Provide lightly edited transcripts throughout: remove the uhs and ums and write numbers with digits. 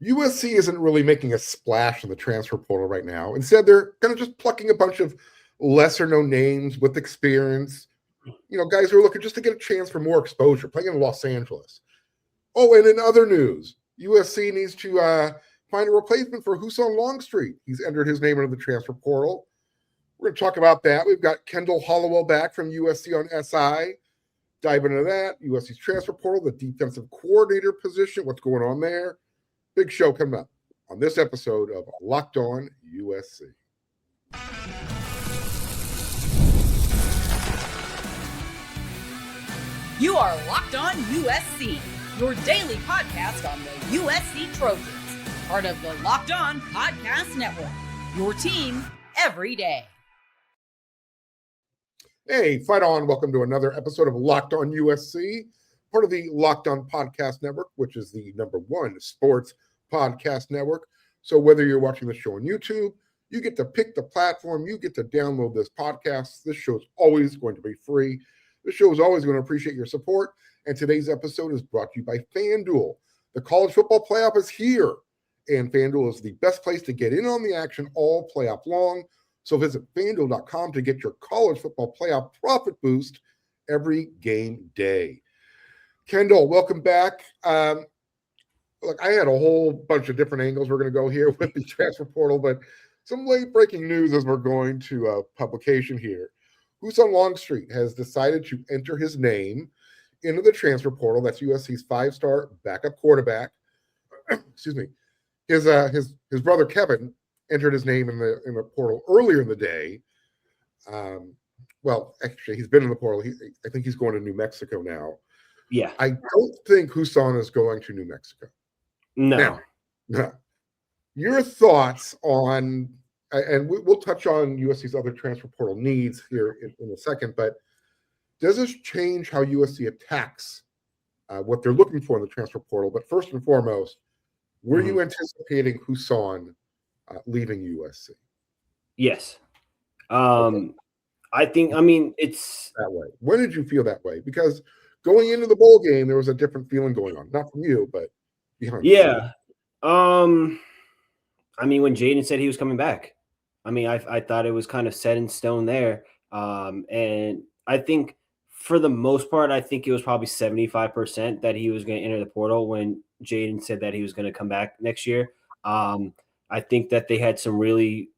USC isn't really making a splash in the transfer portal right now. Instead, they're kind of just plucking a bunch of lesser known names with experience. Guys who are looking just to get a chance for more exposure, playing in Los Angeles. Oh, and in other news, USC needs to find a replacement for Husan Longstreet. He's entered his name into the transfer portal. We're going to talk about that. We've got Kendall Hollowell back from USC on SI. Dive into that. USC's transfer portal, the defensive coordinator position, what's going on there. Big show coming up on this episode of Locked On USC. You are Locked On USC, your daily podcast on the USC Trojans, part of the Locked On Podcast Network, your team every day. Hey, fight on. Welcome to another episode of Locked On USC, part of the Locked On Podcast Network, which is the #1 sports podcast network. So whether you're watching the show on YouTube, you get to pick the platform, you get to download this podcast. This show is always going to be free. This show is always going to appreciate your support. And today's episode is brought to you by FanDuel. The college football playoff is here, and FanDuel is the best place to get in on the action all playoff long. So visit FanDuel.com to get your college football playoff profit boost every game day. Kendall, welcome back. Look, I had a whole bunch of different angles we're going to go here with the transfer portal, but some late breaking news as we're going to publication here. Husan Longstreet has decided to enter his name into the transfer portal. That's USC's 5-star backup quarterback. Excuse me. His brother Kevin entered his name in the portal earlier in the day. Well, actually, he's been in the portal. I think he's going to New Mexico now. Yeah. I don't think Husan is going to New Mexico. No. No. Your thoughts on, and we'll touch on USC's other transfer portal needs here in a second, but does this change how USC attacks what they're looking for in the transfer portal? But first and foremost, were you anticipating Husan leaving USC? Yes. Okay. It's that way. When did you feel that way? Because going into the bowl game, there was a different feeling going on. Not from you, but behind. Yeah. When Jaden said he was coming back, I thought it was kind of set in stone there. And I think for the most part, I think it was probably 75% that he was going to enter the portal when Jaden said that he was going to come back next year. I think that they had some really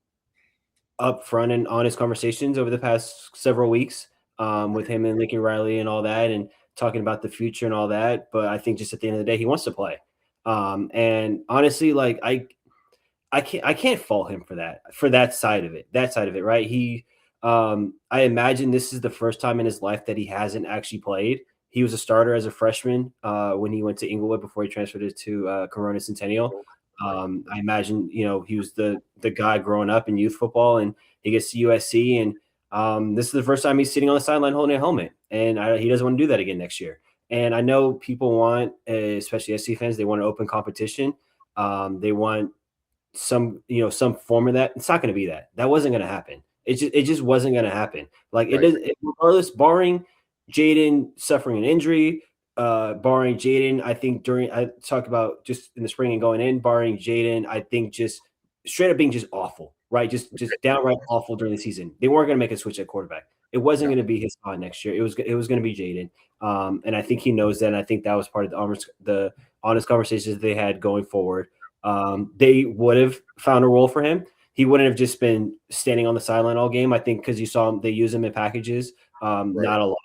upfront and honest conversations over the past several weeks with him and Lincoln Riley and all that, and talking about the future and all that. But I think just at the end of the day, he wants to play. And honestly, like I can't fault him for that side of it, right? He, I imagine this is the first time in his life that he hasn't actually played. He was a starter as a freshman when he went to Inglewood before he transferred to Corona Centennial. I imagine, he was the guy growing up in youth football, and he gets to USC, and this is the first time he's sitting on the sideline holding a helmet, and he doesn't want to do that again next year. And I know people want, especially SC fans, they want an open competition. They want some form of that. It's not going to be that. That wasn't going to happen. It just wasn't going to happen. Like right. Regardless, barring Jaden suffering an injury, barring Jaden, I think I talk about just in the spring and going in, barring Jaden, I think just straight up being just awful, right? Just downright awful during the season. They weren't going to make a switch at quarterback. It wasn't going to be his spot next year. It was going to be Jaden. And I think he knows that. And I think that was part of the honest conversations they had going forward. They would have found a role for him. He wouldn't have just been standing on the sideline all game. I think because you saw him, they use him in packages, not a lot,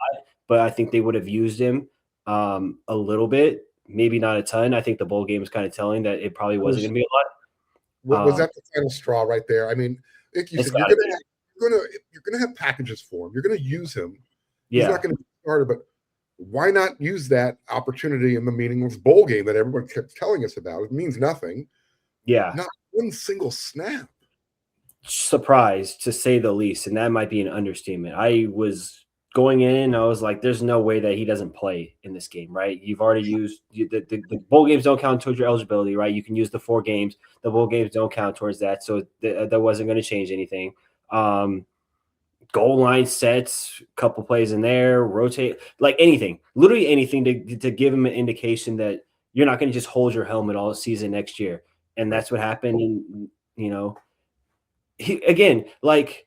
but I think they would have used him a little bit, maybe not a ton. I think the bowl game is kind of telling that it probably wasn't going to be a lot. Was that the final straw right there? I mean, like you said, you're gonna have packages for him. You're gonna use him. Yeah. He's not going to be started, but why not use that opportunity in the meaningless bowl game that everyone kept telling us about? It means nothing. Yeah. Not one single snap. Surprised, to say the least, and that might be an understatement. I was going in, I was like, there's no way that he doesn't play in this game, right? You've already used the bowl games don't count towards your eligibility, right? You can use the 4 games. The bowl games don't count towards that, so that wasn't going to change anything. Goal line sets, couple plays in there, rotate, like anything, literally anything to give him an indication that you're not going to just hold your helmet all season next year. And that's what happened. And, you know, again, like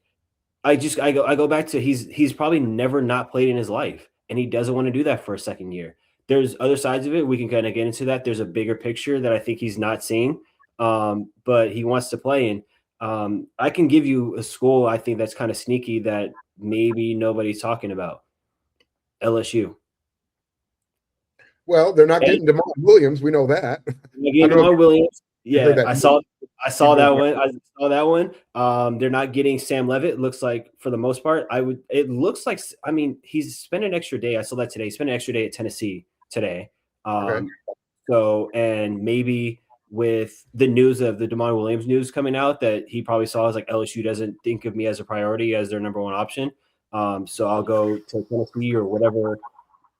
I go back to he's probably never not played in his life, and he doesn't want to do that for a second year. There's other sides of it. We can kind of get into that. There's a bigger picture that I think he's not seeing, but he wants to play in. I can give you a school I think that's kind of sneaky that maybe nobody's talking about. LSU. Well, they're not getting DeMond Williams. We know that. DeMond Williams. Yeah, that I saw that one. I saw that one. They're not getting Sam Levitt. It looks like for the most part, it looks like, I mean, he's spent an extra day. I saw that today. He spent an extra day at Tennessee today. So, and maybe with the news of the DeMond Williams news coming out that he probably saw is like LSU doesn't think of me as a priority as their number one option. So I'll go to Tennessee or whatever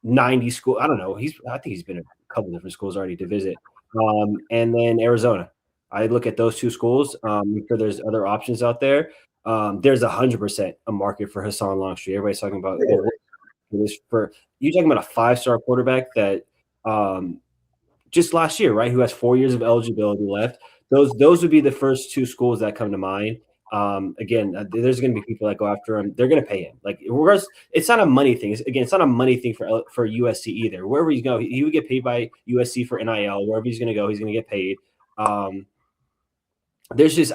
90 school. I don't know. I think he's been a couple different schools already to visit. And then Arizona. I look at those two schools. Sure there's other options out there. There's 100% a market for Husan Longstreet. Everybody's talking about you're talking about a 5-star quarterback that just last year, right? Who has 4 years of eligibility left. Those would be the first two schools that come to mind. Again, there's going to be people that go after him. They're going to pay him. Like, it's not a money thing. It's not a money thing for USC either. Wherever he's going, he would get paid by USC for NIL. Wherever he's going to go, he's going to get paid. I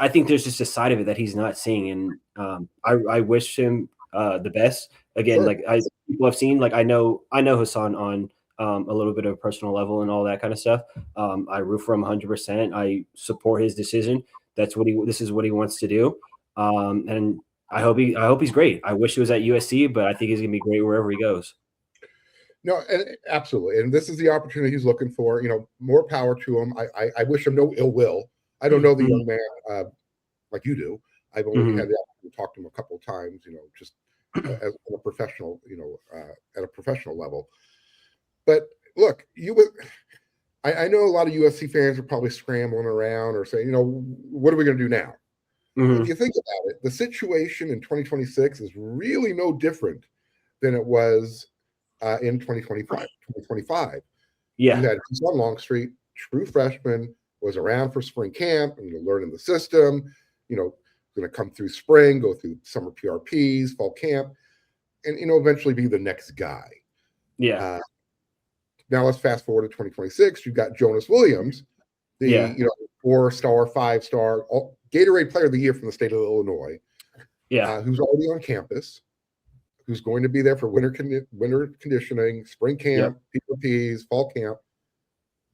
think there's just a side of it that he's not seeing, and I wish him the best. Again, sure. Like people have seen, like I know Husan on a little bit of a personal level and all that kind of stuff. I root for him 100%. I support his decision. This is what he wants to do. And I hope he's great. I wish he was at USC, but I think he's gonna be great wherever he goes. No, absolutely. And this is the opportunity he's looking for. You know, more power to him. I wish him no ill will. I don't know the young man like you do. I've only had the opportunity to talk to him a couple of times, you know, just as a professional, you know, at a professional level. But look, I know a lot of USC fans are probably scrambling around or saying, you know, what are we going to do now? If you think about it, the situation in 2026 is really no different than it was in 2025. Yeah. You had Husan Longstreet, true freshman, was around for spring camp and, you know, learning the system, you know, going to come through spring, go through summer PRPs, fall camp, and, you know, eventually be the next guy. Yeah. Now let's fast forward to 2026. You've got Jonas Williams, the you know 4-star, 5-star Gatorade Player of the Year from the state of Illinois. Yeah, who's already on campus, who's going to be there for winter conditioning, spring camp, PPPs, fall camp.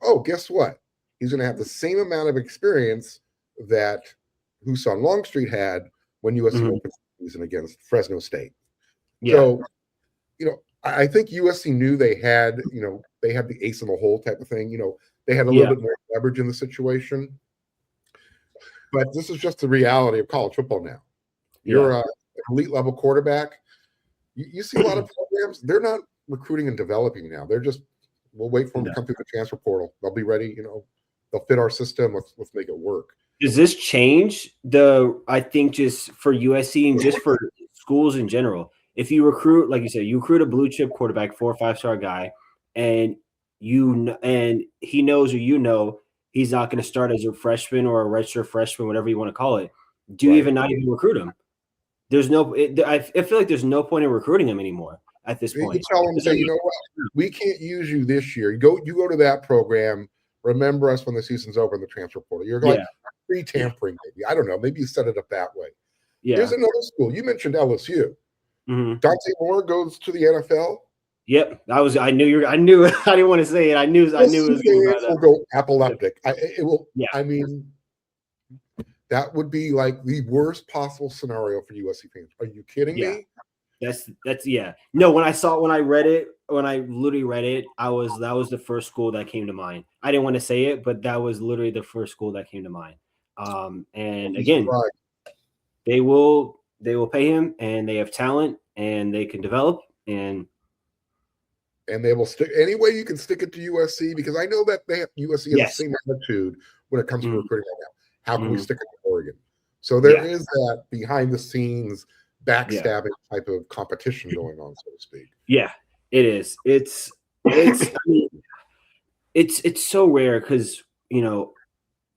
Oh, guess what? He's going to have the same amount of experience that Husan Longstreet had when USC opened season against Fresno State. Yeah. So, you know, I think USC knew they had the ace in the hole type of thing. You know, they had a little bit more leverage in the situation. But this is just the reality of college football now. You're an elite level quarterback. You see a lot of programs, they're not recruiting and developing now. They're just, we'll wait for them to come through the transfer portal. They'll be ready, you know, they'll fit our system. Let's make it work. Does this change I think just for USC and just for schools in general? If you recruit, like you said, you recruit a blue chip quarterback, 4 or 5-star guy, and he knows, or you know, he's not going to start as a freshman or a redshirt freshman, whatever you want to call it. Do you even not even recruit him? I feel like there's no point in recruiting him anymore at this point. You tell him, say, you know what, we can't use you this year. You go to that program. Remember us when the season's over in the transfer portal. You're like pre-tampering, maybe. I don't know. Maybe you set it up that way. Yeah. There's another school. You mentioned LSU. Dante Moore goes to the NFL. Yep, I knew I didn't want to say it. I knew it was will go apoplectic. It will. Yeah. I mean, that would be like the worst possible scenario for USC fans. Are you kidding me? That's No, when I read it, when I literally read it, that was the first school that came to mind. I didn't want to say it, but that was literally the first school that came to mind. And again, they will pay him, and they have talent, and they can develop, and they will stick any way you can stick it to USC, because I know that USC has the same attitude when it comes to recruiting right now. How can we stick it to Oregon? So there is that behind the scenes backstabbing type of competition going on, so to speak. Yeah, it is. It's I mean, it's so rare because,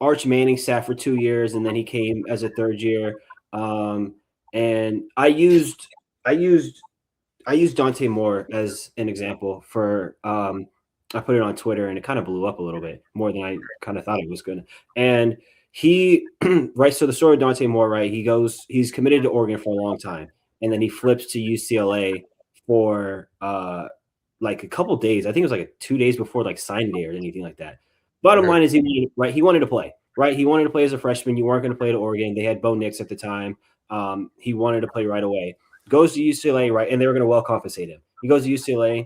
Arch Manning sat for 2 years, and then he came as a third year. And I used Dante Moore as an example for I put it on Twitter, and it kind of blew up a little bit more than I kind of thought it was gonna. And he right, so the story of Dante Moore, right? He's committed to Oregon for a long time, and then he flips to UCLA for like a couple days. I think it was like 2 days before like signing day or anything like that. Bottom line is he wanted to play, right? He wanted to play as a freshman. You weren't going to play at Oregon. They had Bo Nix at the time. He wanted to play right away. Goes to UCLA, right? And they were going to well compensate him. He goes to UCLA.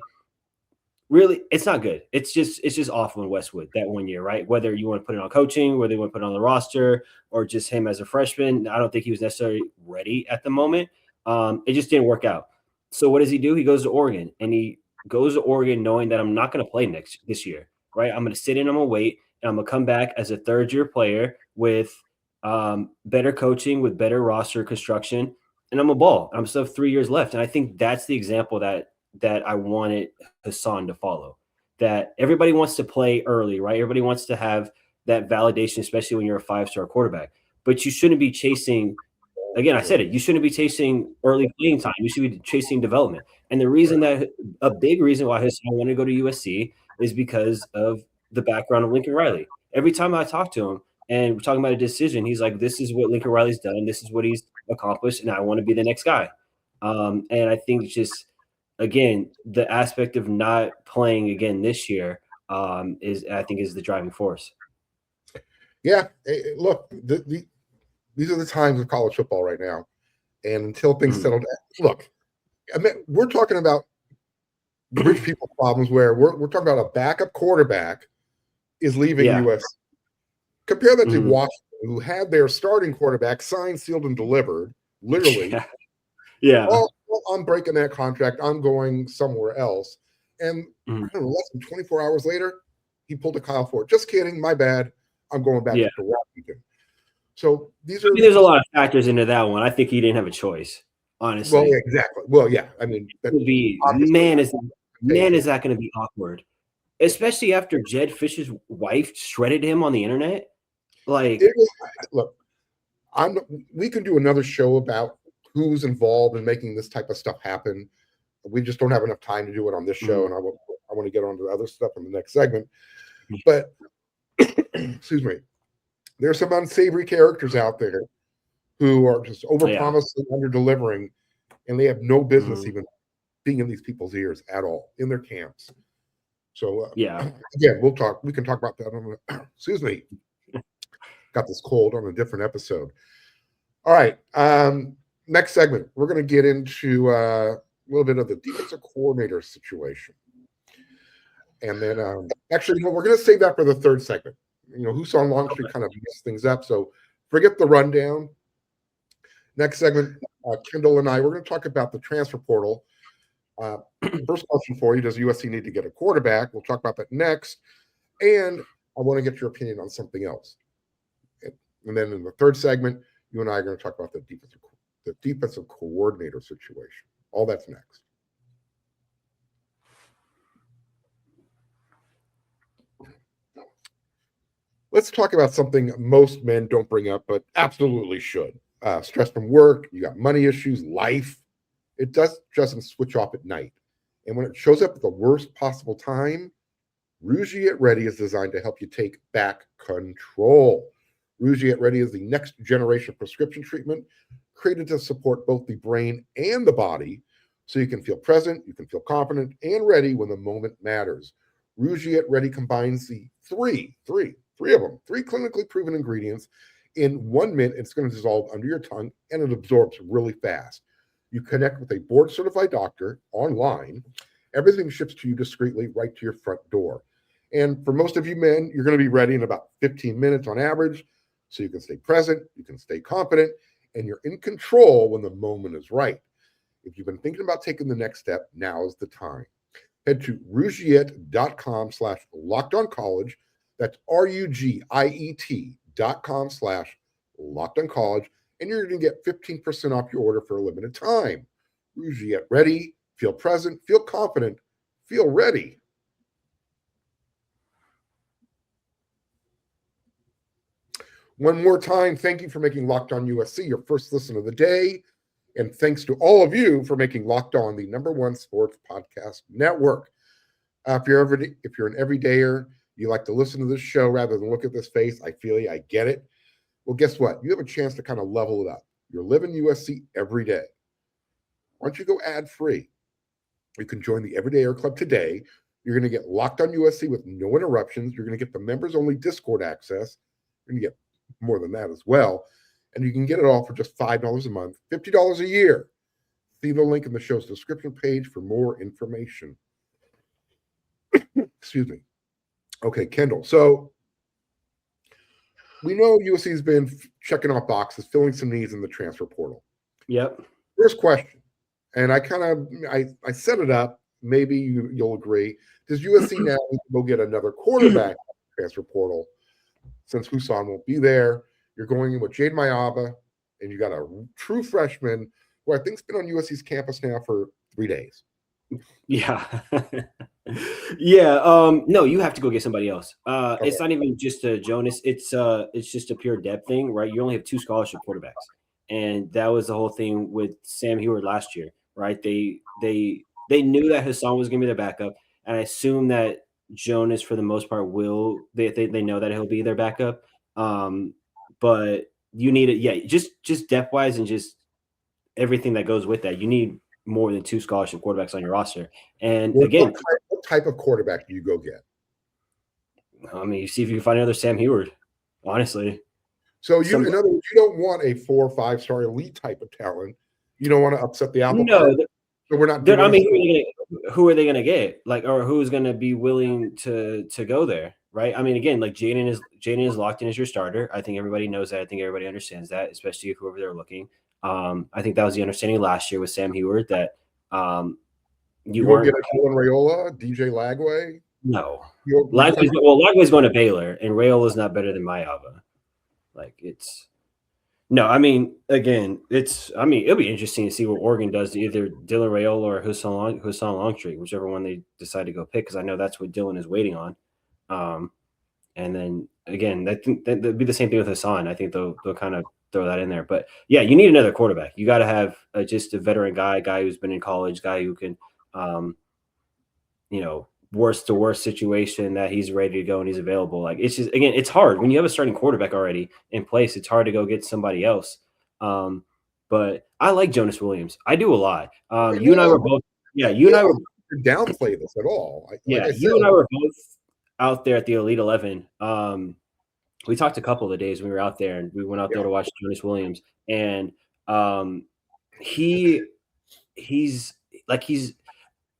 Really, it's not good. It's just awful in Westwood that 1 year, right? Whether you want to put it on coaching, whether you want to put it on the roster, or just him as a freshman, I don't think he was necessarily ready at the moment. It just didn't work out. So what does he do? He goes to Oregon, and he goes to Oregon knowing that I'm not going to play this year, right? I'm going to sit in, I'm going to wait, and I'm going to come back as a third-year player with better coaching, with better roster construction, and I'm a ball. I'm still have 3 years left, and I think that's the example that I wanted Husan to follow. That everybody wants to play early, right? Everybody wants to have that validation, especially when you're a 5-star quarterback. But you shouldn't be chasing. Again, I said it. You shouldn't be chasing early playing time. You should be chasing development. And the reason a big reason why Husan wanted to go to USC is because of the background of Lincoln Riley. Every time I talk to him and we're talking about a decision, he's like, "This is what Lincoln Riley's done. This is what he's accomplished, and I want to be the next guy." And I think it's just, again, the aspect of not playing again this year is the driving force. Yeah, look, these are the times of college football right now, and until things settle down, look, I mean, we're talking about rich people problems where we're talking about a backup quarterback is leaving USC. Compare that to Washington, who had their starting quarterback signed, sealed, and delivered, literally. Yeah. Oh, well, I'm breaking that contract. I'm going somewhere else. And I don't know, less than 24 hours later, he pulled a Kyle Ford. Just kidding. My bad. I'm going back to Washington. So these are. There's a lot of factors into that one. I think he didn't have a choice, honestly. Well, exactly. Well, yeah. I mean, man, is that going to be awkward, especially after Jed Fish's wife shredded him on the internet. Like, look, we can do another show about who's involved in making this type of stuff happen. We just don't have enough time to do it on this show, and I want to get on to the other stuff in the next segment. But excuse me, there's some unsavory characters out there who are just overpromising, under-delivering, and they have no business even being in these people's ears at all in their camps. So again, we can talk about that on excuse me. Got this cold on a different episode. All right. Next segment, we're going to get into a little bit of the defensive coordinator situation. And then actually, we're going to save that for the third segment. Husan Longstreet kind of messed things up. So forget the rundown. Next segment, Kendall and I, we're going to talk about the transfer portal. First question for you, does USC need to get a quarterback? We'll talk about that next. And I want to get your opinion on something else. And then in the third segment, you and I are going to talk about the defensive coordinator situation. All that's next. Let's talk about something most men don't bring up, but absolutely should. Stress from work, you got money issues, life. It doesn't switch off at night. And when it shows up at the worst possible time, Rugiet Ready is designed to help you take back control. Rugiet Ready is the next generation prescription treatment created to support both the brain and the body so you can feel present, you can feel confident, and ready when the moment matters. Rugiet Ready combines the three clinically proven ingredients in 1 minute. It's going to dissolve under your tongue, and it absorbs really fast. You connect with a board-certified doctor online. Everything ships to you discreetly right to your front door. And for most of you men, you're going to be ready in about 15 minutes on average, so you can stay present, you can stay confident, and you're in control when the moment is right. If you've been thinking about taking the next step, now is the time. Head to rugiet.com/lockedoncollege. That's RUGIET.com/lockedoncollege, and you're going to get 15% off your order for a limited time. Rugiet Ready. Feel present, feel confident, feel ready. One more time, thank you for making Locked On USC your first listen of the day. And thanks to all of you for making Locked On the #1 sports podcast network. If you're an everydayer, you like to listen to this show rather than look at this face, I feel you, I get it. Well, guess what? You have a chance to kind of level it up. You're living USC every day. Why don't you go ad-free? You can join the Everydayer Club today. You're going to get Locked On USC with no interruptions. You're going to get the members-only Discord access. You're going to get more than that as well. And you can get it all for just $5 a month, $50 a year. See the link in the show's description page for more information. Excuse me. Okay, Kendall. So we know USC's been checking off boxes, filling some needs in the transfer portal. Yep. First question, and I set it up. Maybe you'll agree. Does USC now go get another quarterback transfer portal since Husan won't be there? You're going in with Jade Mayaba, and you got a true freshman who I think's been on USC's campus now for 3 days. Yeah. Yeah. No, you have to go get somebody else. Okay. It's not even just a Jonas. It's just a pure depth thing, right? You only have 2 scholarship quarterbacks. And that was the whole thing with Sam Heward last year, right? They knew that Husan was going to be their backup. And I assume that Jonas, for the most part, they know that he'll be their backup. But you need it. Yeah. Just depth wise and just everything that goes with that. You need more than 2 scholarship quarterbacks on your roster. And again, what type of quarterback do you go get? I mean, you see if you can find another Sam Heward, honestly. So in other words, you don't want a 4 or 5-star elite type of talent. You don't want to upset the apple cart. So we're not. I mean, who are they going to get? Like, or who's going to be willing to go there? Right. I mean, again, like Jaden is locked in as your starter. I think everybody knows that. I think everybody understands that, especially if whoever they're looking. I think that was the understanding last year with Sam Heward that you weren't get a Dylan Raiola, DJ Lagway. No, Lagway's going to Baylor, and Rayola's not better than Mayaba. Like I mean, again, it'll be interesting to see what Oregon does to either Dylan Raiola or Husan Longstreet, whichever one they decide to go pick, because I know that's what Dylan is waiting on. And then again, I think that'd be the same thing with Husan. I think they'll kind of throw that in there. But yeah, you need another quarterback. You got to have just a veteran guy who's been in college, guy who can, worst to worst situation that he's ready to go and he's available. Like it's just, again, it's hard when you have a starting quarterback already in place. It's hard to go get somebody else. But I like Jonas Williams. I do a lot. You and I were both. Yeah, you and I were downplay this at all. You and I were both out there at the Elite 11. We talked a couple of days when we were out there, and we went out there to watch Jonas Williams. And he's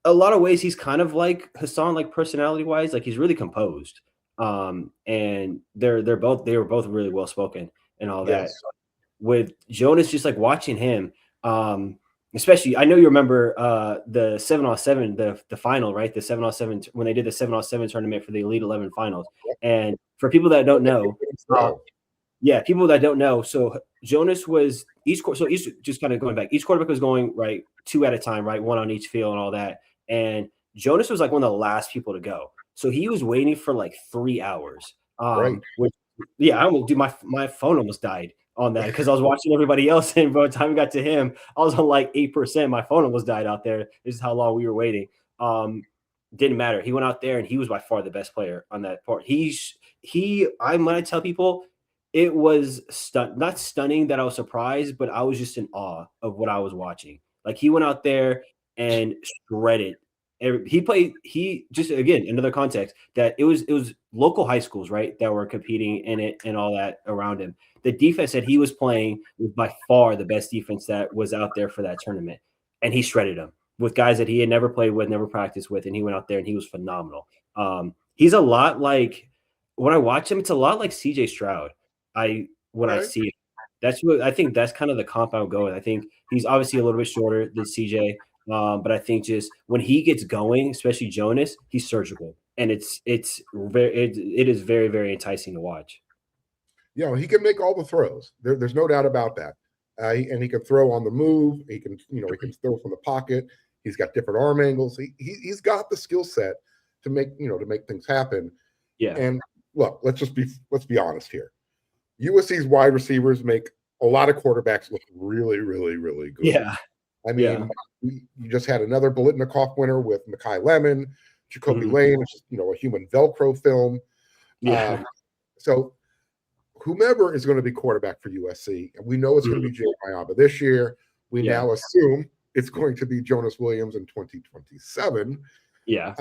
a lot of ways he's kind of like Husan, like personality wise, like he's really composed. And they were both really well spoken and all that. With Jonas, just like watching him, especially, I know you remember the 7-on-7, the final, right? The 7-on-7 when they did the 7-on-7 tournament for the Elite 11 finals. And for people that don't know, people that don't know, so Jonas was just kind of going back. Each quarterback was going right 2 at a time, right, 1 on each field and all that. And Jonas was like one of the last people to go, so he was waiting for like 3 hours. I almost my phone almost died on that because I was watching everybody else, and by the time we got to him, I was on like 8%. My phone almost died out there. This is how long we were waiting. Didn't matter. He went out there, and he was by far the best player on that part. I'm gonna tell people it was not stunning that I was surprised, but I was just in awe of what I was watching. Like he went out there and shredded. He just, again, another context that it was local high schools, right, that were competing in it and all that around him. The defense that he was playing was by far the best defense that was out there for that tournament. And he shredded them with guys that he had never played with, never practiced with. And he went out there and he was phenomenal. He's a lot like, when I watch him, it's a lot like CJ Stroud. I see it. That's what I think. That's kind of the comp I would go with. I think he's obviously a little bit shorter than CJ. But I think just when he gets going, especially Jonas, he's surgical, and it is very, very enticing to watch. Yeah, he can make all the throws. There's no doubt about that. And he can throw on the move. He can throw from the pocket. He's got different arm angles. He's got the skill set to make things happen. Yeah. And look, let's be honest here. USC's wide receivers make a lot of quarterbacks look really, really, really good. Yeah. I mean, you just had another Biletnikoff winner with Mekhi Lemon, Jacoby Lane, which is, a human Velcro film. Yeah. So whomever is going to be quarterback for USC, and we know it's going to be Jay Mayaba this year. We now assume it's going to be Jonas Williams in 2027. Yeah.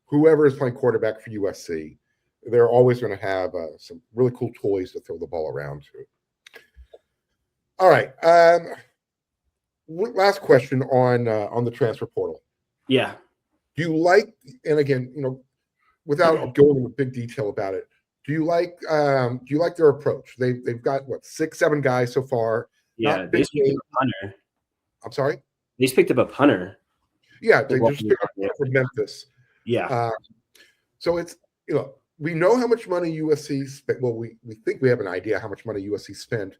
Whoever is playing quarterback for USC, they're always going to have some really cool toys to throw the ball around to. All right. Last question on the transfer portal. Yeah. Do you like, and again, without going into big detail about it, do you like their approach? They've got 6-7 guys so far. Yeah, they just picked up a punter. I'm sorry? They just picked up a punter. Yeah, they just picked up from Memphis. Yeah. So it's, we know how much money USC spent. Well, we think we have an idea how much money USC spent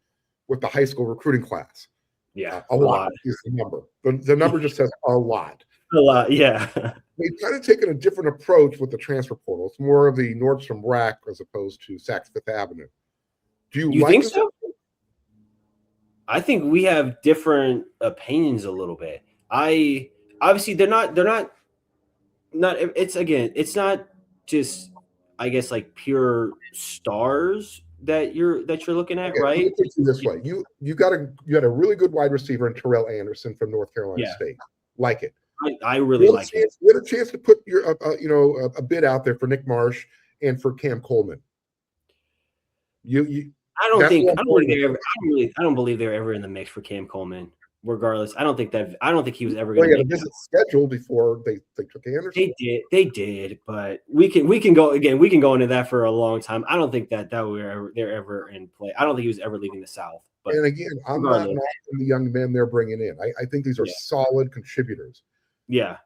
with the high school recruiting class. Yeah. A lot is the number. The number just says a lot. A lot, yeah. They've kind of taken a different approach with the transfer portal. It's more of the Nordstrom Rack as opposed to Saks Fifth Avenue. Do you like think so? I think we have different opinions a little bit. Obviously they're not it's not just, I guess, like pure stars that you're looking at, right? Let me put it this way. You had a really good wide receiver in Terrell Anderson from North Carolina State. Like it. I really like it. You had a chance to put your a bid out there for Nick Marsh and for Cam Coleman. I don't believe they're ever in the mix for Cam Coleman. Regardless, I don't think he was ever going to. They had a visit scheduled before they took Anderson. They did, but we can go again. We can go into that for a long time. I don't think that they're ever in play. I don't think he was ever leaving the South. But and again, I'm not knocking the young men they're bringing in. I think these are solid contributors. Yeah.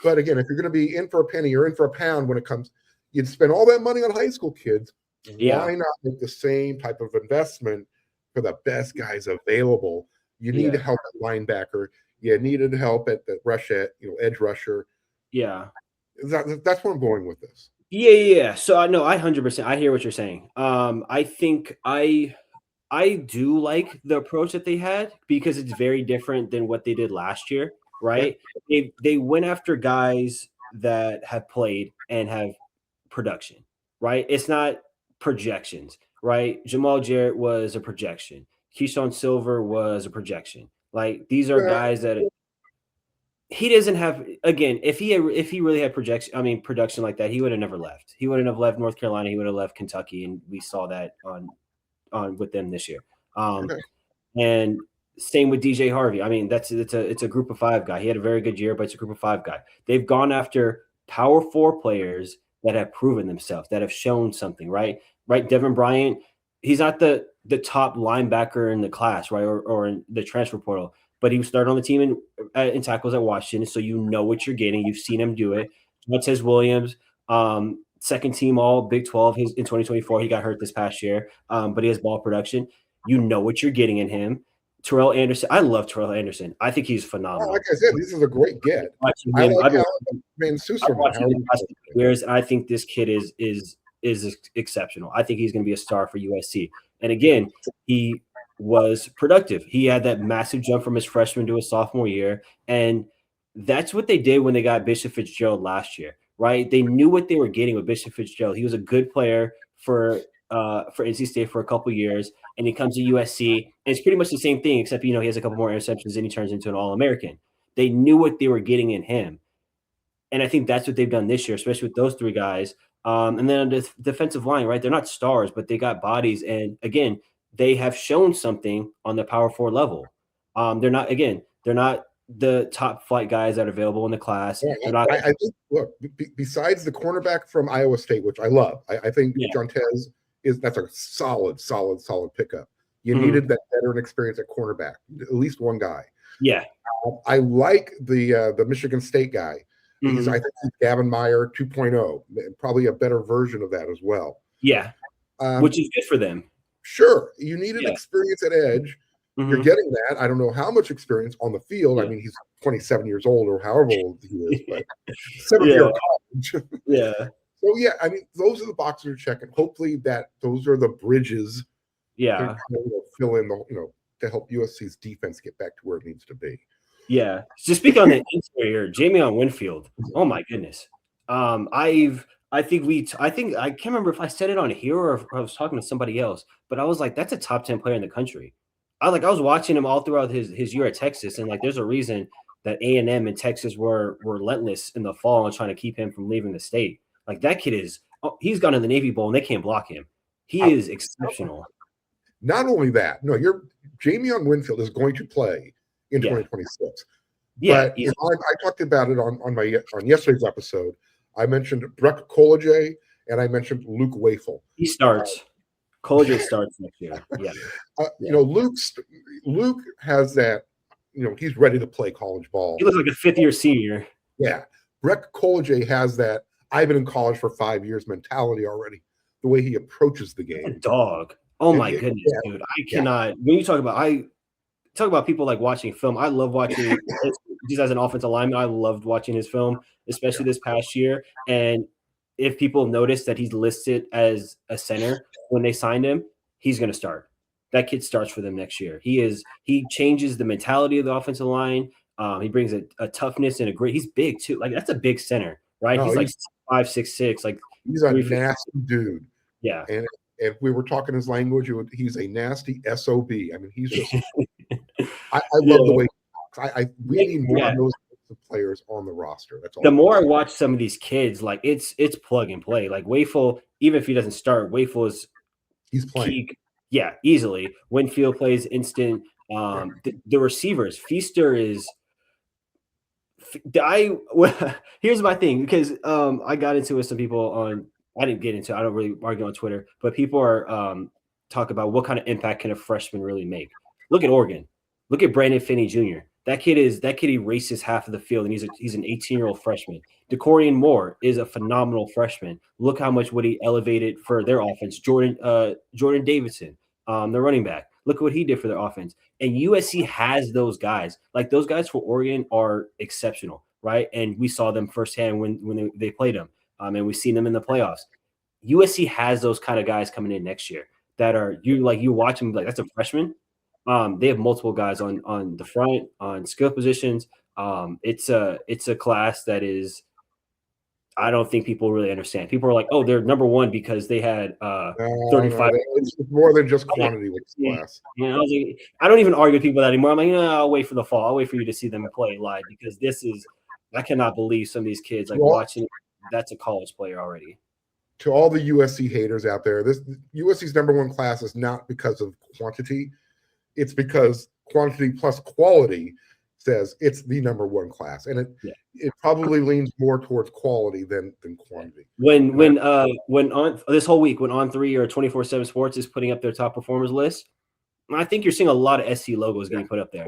But again, if you're going to be in for a penny or in for a pound when it comes, you'd spend all that money on high school kids. Why not make the same type of investment for the best guys available? You need help at linebacker. You needed help at the rush edge rusher. Yeah. That's where I'm going with this. Yeah. So I 100%. I hear what you're saying. I think I do like the approach that they had because it's very different than what they did last year, right? Yeah. They went after guys that have played and have production, right? It's not projections, right? Jamal Jarrett was a projection. Keyshawn Silver was a projection. Like, these are guys that he doesn't have. Again, if he really had production like that, he would have never left. He wouldn't have left North Carolina. He would have left Kentucky, and we saw that on with them this year. And same with DJ Harvey. I mean, it's a group of 5 guy. He had a very good year, but it's a group of 5 guy. They've gone after power 4 players that have proven themselves, that have shown something, right? Right. Devin Bryant, he's not the top linebacker in the class, right? Or in the transfer portal, but he was started on the team in tackles at Washington. So you know what you're getting. You've seen him do it. Montez Williams, second team all Big 12 in 2024. He got hurt this past year, but he has ball production. You know what you're getting in him. Terrell Anderson. I love Terrell Anderson. I think he's phenomenal. Like I said, this is a great get. I think this kid is exceptional. I think he's going to be a star for USC. And again, he was productive. He had that massive jump from his freshman to his sophomore year. And that's what they did when they got Bishop Fitzgerald last year, right? They knew what they were getting with Bishop Fitzgerald. He was a good player for NC State for a couple years, and he comes to USC, and it's pretty much the same thing, except, he has a couple more interceptions and he turns into an All-American. They knew what they were getting in him. And I think that's what they've done this year, especially with those 3 guys. And then on the defensive line, right? They're not stars, but they got bodies. And again, they have shown something on the power 4 level. They're not the top flight guys that are available in the class. Yeah, I think, look, besides the cornerback from Iowa State, which I love, I think Jontez that's a solid pickup. You needed that veteran experience at cornerback, at least one guy. Yeah. I like the Michigan State guy. Because I think he's Gavin Meyer 2.0, probably a better version of that as well. Yeah, which is good for them. Sure. You needed experience at edge. You're getting that. I don't know how much experience on the field. I mean, he's 27 years old or however old he is, but 7-year college. Yeah. So, I mean, those are the boxes you're checking. Hopefully those are the bridges Yeah. Fill in to help USC's defense get back to where it needs to be. Yeah. Just speak on the interior, Jamion Winfield. Oh my goodness. I think I can't remember if I said it on here or if I was talking to somebody else, but I was like, that's a top 10 player in the country. I was watching him all throughout his year at Texas, and like there's a reason that A&M and Texas were relentless in the fall and trying to keep him from leaving the state. Like that kid he's gone to the Navy Bowl and they can't block him. He is exceptional. Not only that, Jamion Winfield is going to play in 2026. Yeah, but I talked about it on yesterday's episode. I mentioned Breck Koleje and I mentioned Luke Wafel. He starts. Koleje starts next year. Yeah. Luke has that. He's ready to play college ball. He looks like a fifth-year senior. Yeah, Breck Koleje has that. I've been in college for 5 years mentality already. The way he approaches the game. A dog. Oh my goodness, dude! I cannot. When you talk about people like watching film, I love watching. Just as an offensive lineman, I loved watching his film, especially this past year. And if people notice that he's listed as a center when they signed him, he's going to start. That kid starts for them next year. He changes the mentality of the offensive line. He brings a toughness and he's big too. Like that's a big center, right? No, he's like 5'6". Like he's a nasty dude. Yeah. And if we were talking his language, he's a nasty SOB. I mean, he's just. I love the way he talks. We need more of those players on the roster. That's all. The more I watch some of these kids, like it's plug and play. Like Wafel, even if he doesn't start, Wafel is he's playing. Easily. Winfield plays instant. The receivers, Feaster is. Here's my thing because I got into it with some people on. I didn't get into it. I don't really argue on Twitter, but people are talk about what kind of impact can a freshman really make. Look at Oregon. Look at Brandon Finney Jr. That kid erases half of the field, and he's an 18-year-old freshman. DeCorian Moore is a phenomenal freshman. Look how much what he elevated for their offense. Jordan Davidson, the running back. Look at what he did for their offense. And USC has those guys. Like those guys for Oregon are exceptional, right? And we saw them firsthand when they played them. And we've seen them in the playoffs. USC has those kind of guys coming in next year that are you watch them like that's a freshman. They have multiple guys on the front on skill positions. It's a class that is. I don't think people really understand. People are like, oh, they're number one because they had 35. No, it's more than just quantity with this class. I don't even argue with people that anymore. I'm like, I'll wait for the fall. I'll wait for you to see them play live because I cannot believe some of these kids watching. That's a college player already. To all the USC haters out there, this USC's number one class is not because of quantity. It's because quantity plus quality says it's the number one class, and it probably leans more towards quality than quantity. When on this whole week, when On3 or 24/7 Sports is putting up their top performers list, I think you're seeing a lot of SC logos getting put up there.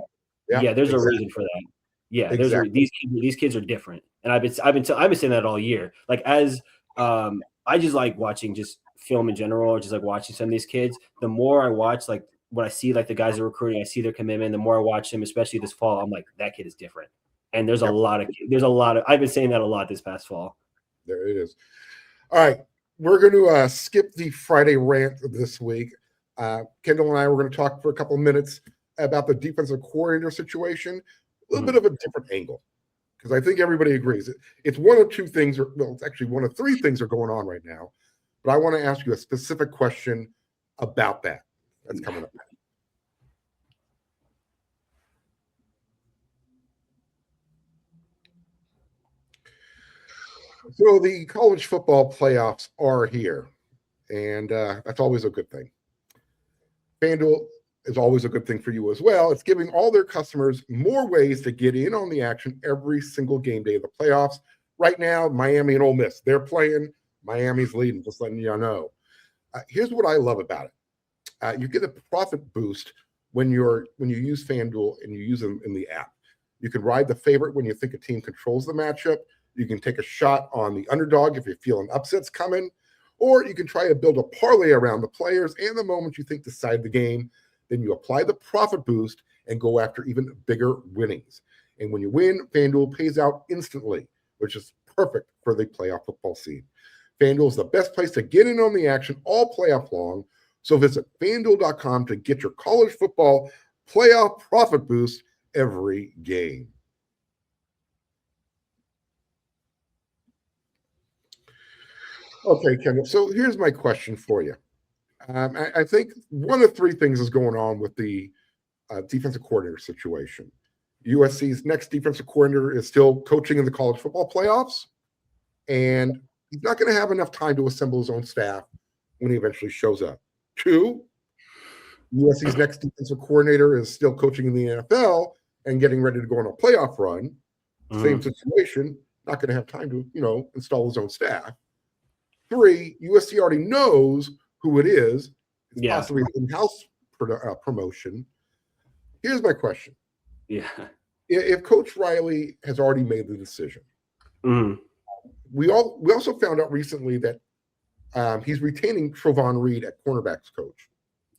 Yeah, there's a reason for that. Yeah, exactly. These kids are different, and I've been saying that all year. Like as I just like watching just film in general, or just like watching some of these kids. The more I watch, like when I see like the guys that are recruiting, I see their commitment. The more I watch them, especially this fall, I'm like that kid is different. And there's a lot of I've been saying that a lot this past fall. There it is. All right, we're going to skip the Friday rant this week. Kendall and I were going to talk for a couple of minutes about the defensive coordinator situation. A little bit of a different angle, because I think everybody agrees. It's one of two things, it's actually one of three things are going on right now. But I want to ask you a specific question about that. That's coming up. So the college football playoffs are here, and that's always a good thing. FanDuel is always a good thing for you as well. It's giving all their customers more ways to get in on the action every single game day of the playoffs. Right now, Miami and Ole Miss, they're playing. Miami's leading, just letting you know. Here's what I love about it. You get a profit boost when you use FanDuel and you use them in the app. You can ride the favorite when you think a team controls the matchup. You can take a shot on the underdog if you feel an upset's coming. Or you can try to build a parlay around the players and the moment you think decide the game. Then you apply the profit boost and go after even bigger winnings. And when you win, FanDuel pays out instantly, which is perfect for the playoff football scene. FanDuel is the best place to get in on the action all playoff long. So visit FanDuel.com to get your college football playoff profit boost every game. Okay, Kendall. So here's my question for you. I think one of three things is going on with the defensive coordinator situation. USC's next defensive coordinator is still coaching in the college football playoffs, and he's not going to have enough time to assemble his own staff when he eventually shows up. Two, USC's next defensive coordinator is still coaching in the NFL and getting ready to go on a playoff run. Same situation, not going to have time to, install his own staff. Three, USC already knows who it is. It's possibly an in-house promotion. Here's my question. Yeah. If Coach Riley has already made the decision, we also found out recently that he's retaining Trovon Reed at cornerbacks coach.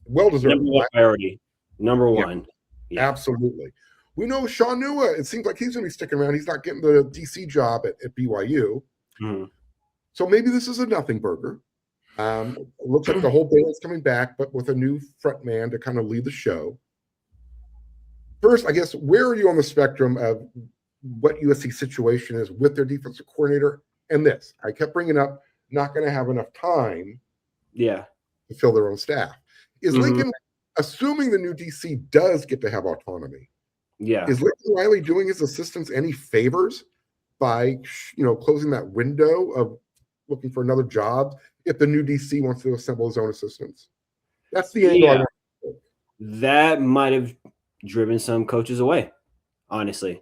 Well-deserved. Number one priority. Number one. Yeah. Absolutely. We know Sean Nua, it seems like he's going to be sticking around. He's not getting the DC job at BYU. So maybe this is a nothing burger. It looks like the whole band is coming back, but with a new front man to kind of lead the show. First, I guess, where are you on the spectrum of what USC situation is with their defensive coordinator? And this, I kept bringing up, not going to have enough time to fill their own staff. Is Lincoln, assuming the new DC does get to have autonomy, is Lincoln Riley doing his assistants any favors by, closing that window of looking for another job if the new DC wants to assemble his own assistants? That's the angle I want to take. That might have driven some coaches away, honestly.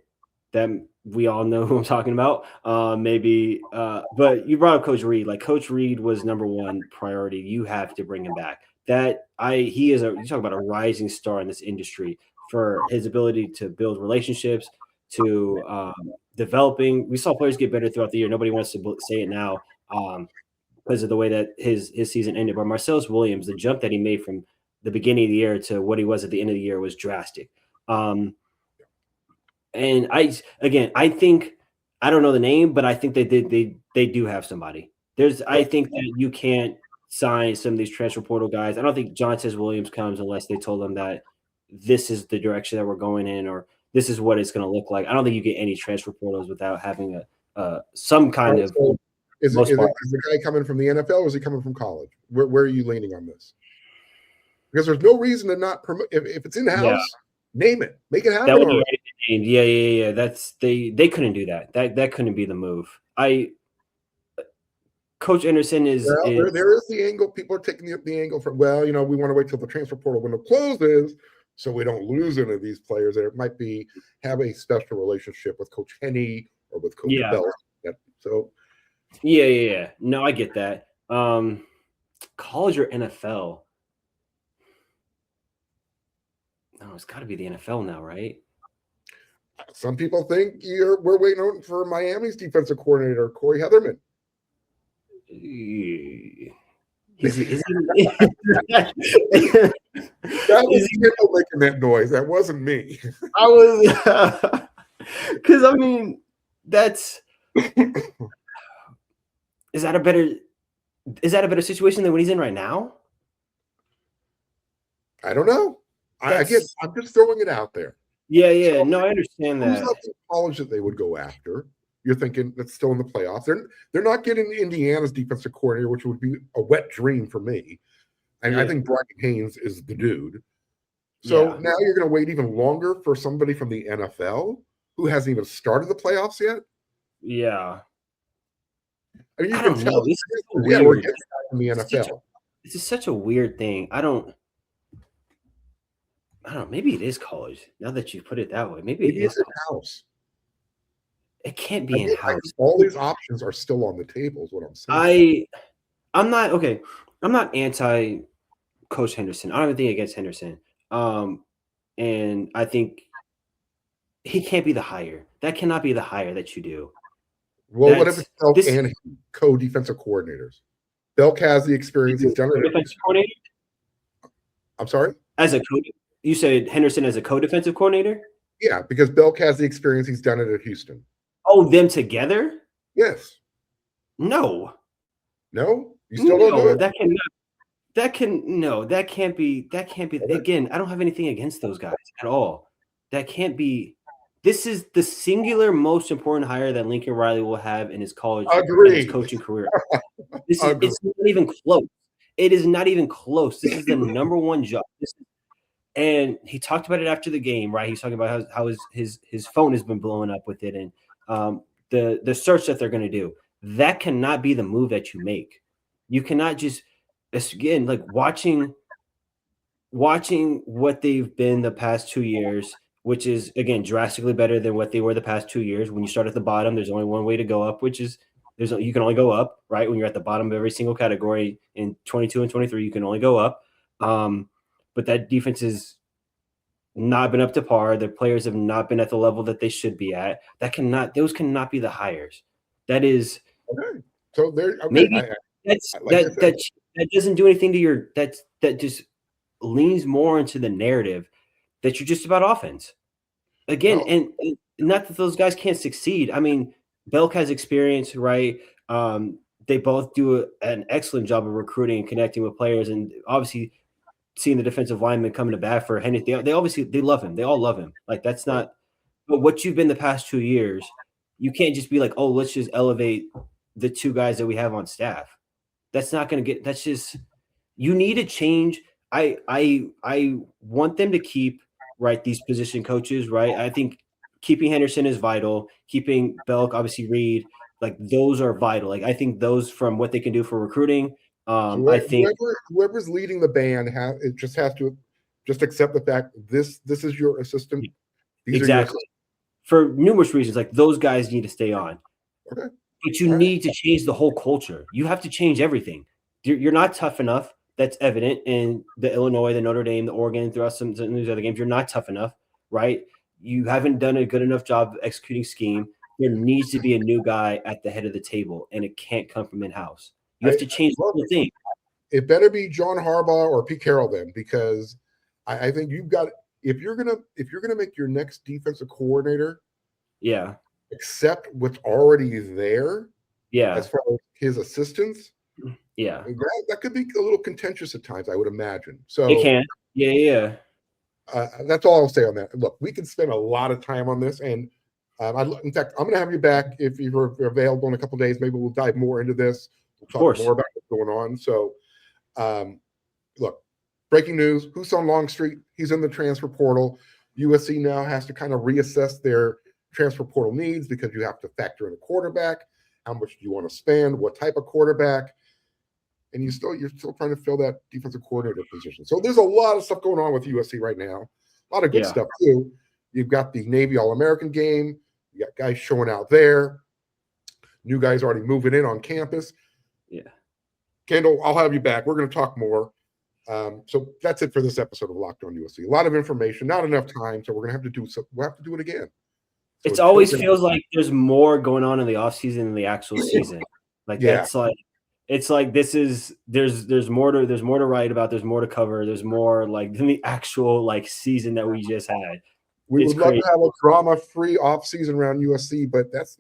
That we all know who I'm talking about. But you brought up Coach Reed. Like, Coach Reed was number one priority. You have to bring him back. You talk about a rising star in this industry for his ability to build relationships, to developing. We saw players get better throughout the year. Nobody wants to say it now because of the way that his season ended. But Marcellus Williams, the jump that he made from the beginning of the year to what he was at the end of the year was drastic. And I think, I don't know the name, but I think they do have somebody. I think that you can't sign some of these transfer portal guys. I don't think Jontez Williams comes unless they told him that this is the direction that we're going in, or this is what it's going to look like. I don't think you get any transfer portals without having some kind of. Is the guy coming from the NFL or is he coming from college? Where are you leaning on this? Because there's no reason to not promote. If it's in house, name it, make it happen. That would be yeah. That's they couldn't do that. That couldn't be the move. Coach Anderson is. There is the angle. People are taking the angle from. We want to wait till the transfer portal window closes so we don't lose any of these players. That it might have a special relationship with Coach Henney or with Coach Bell. Yeah. No, I get that. College or NFL? No, it's got to be the NFL now, right? Some people think we're waiting for Miami's defensive coordinator, Corey Heatherman. Is he that was Kendall making that noise. That wasn't me. I was because that's is that a better situation than what he's in right now? I don't know. I'm just throwing it out there. Yeah. So, no, I understand that. Who's not the college that they would go after? You're thinking that's still in the playoffs. They're not getting Indiana's defensive coordinator, which would be a wet dream for me. And I think Brian Haynes is the dude. So now you're going to wait even longer for somebody from the NFL who hasn't even started the playoffs yet? Yeah. I mean, you can tell. This is we're getting in the NFL. This is such a weird thing. I don't know. Maybe it is college. Now that you put it that way, maybe it is in-house. It can't be in-house. All these options are still on the table. Is what I'm saying. I'm not anti Coach Henderson. I don't have anything against Henderson. And I think he can't be the hire. That cannot be the hire that you do. Well, what if it's Belk and co-defensive coordinators? Belk has the experience. He's done it. Defensive coordinator? I'm sorry? You said Henderson as a co-defensive coordinator? Yeah, because Belk has the experience. He's done it at Houston. Oh, them together? Yes. No. No? You still don't know it? That cannot. That can't be. Again, I don't have anything against those guys at all. That can't be. This is the singular most important hire that Lincoln Riley will have in his college and his coaching career. It's not even close. It is not even close. This is the number one job. And he talked about it after the game, right? He's talking about how his phone has been blowing up with it, and the search that they're going to do. That cannot be the move that you make. You cannot just, again, like watching what they've been the past 2 years, which is, again, drastically better than what they were the past 2 years. When you start at the bottom, there's only one way to go up, which is you can only go up, right? When you're at the bottom of every single category in 22 and 23, you can only go up. But that defense has not been up to par. Their players have not been at the level that they should be at. Those cannot be the hires. That is okay. So there, okay. Maybe that doesn't do anything to that just leans more into the narrative that you're just about offense. Again, and not that those guys can't succeed. I mean, Belk has experience, right? They both do an excellent job of recruiting and connecting with players, and obviously seeing the defensive lineman coming to bat for Henry. They love him. They all love him. Like, that's not – but what you've been the past 2 years, you can't just be like, oh, let's just elevate the two guys that we have on staff. That's not going to get – that's just – you need to change. I want them to keep, right, these position coaches, right? I think keeping Henderson is vital. Keeping Belk, obviously Reed, like, those are vital. Like, I think those from what they can do for recruiting – I think whoever's leading the band has to accept the fact this is your assistant. These exactly. For numerous reasons, like, those guys need to stay on. Okay. But you need to change the whole culture. You have to change everything. You're not tough enough. That's evident in the Illinois, the Notre Dame, the Oregon, throughout some of these other games. You're not tough enough, right? You haven't done a good enough job of executing scheme. There needs to be a new guy at the head of the table, and it can't come from in-house. You have to change the whole thing. It better be John Harbaugh or Pete Carroll then, because I think you've got if you're gonna make your next defensive coordinator, accept what's already there, as far as his assistants, that could be a little contentious at times, I would imagine. So it can, that's all I'll say on that. Look, we can spend a lot of time on this, and in fact, I'm going to have you back if you're available in a couple of days. Maybe we'll dive more into this. We'll talk more about what's going on. So, look, breaking news: Husan Longstreet, he's in the transfer portal. USC now has to kind of reassess their transfer portal needs because you have to factor in a quarterback. How much do you want to spend? What type of quarterback? And you're still trying to fill that defensive coordinator position. So there's a lot of stuff going on with USC right now. A lot of good stuff too. You've got the Navy All-American game. You got guys showing out there. New guys already moving in on campus. Yeah. Kendall, I'll have you back. We're going to talk more. So that's it for this episode of Locked On USC. A lot of information, not enough time, so we're going to have to do so. We'll have to do it again. So it always feels like there's more going on in the offseason than the actual season. Like that's like it's like there's more to write about. There's more to cover. There's more like than the actual like season that we just had. We would love to have a drama-free offseason around USC, but that's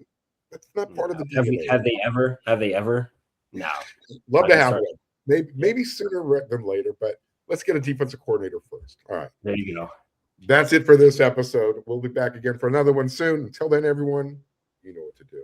not part of the DNA. Have they ever? No. Love to have one. Maybe sooner than later, but let's get a defensive coordinator first. All right. There you go. That's it for this episode. We'll be back again for another one soon. Until then, everyone, you know what to do.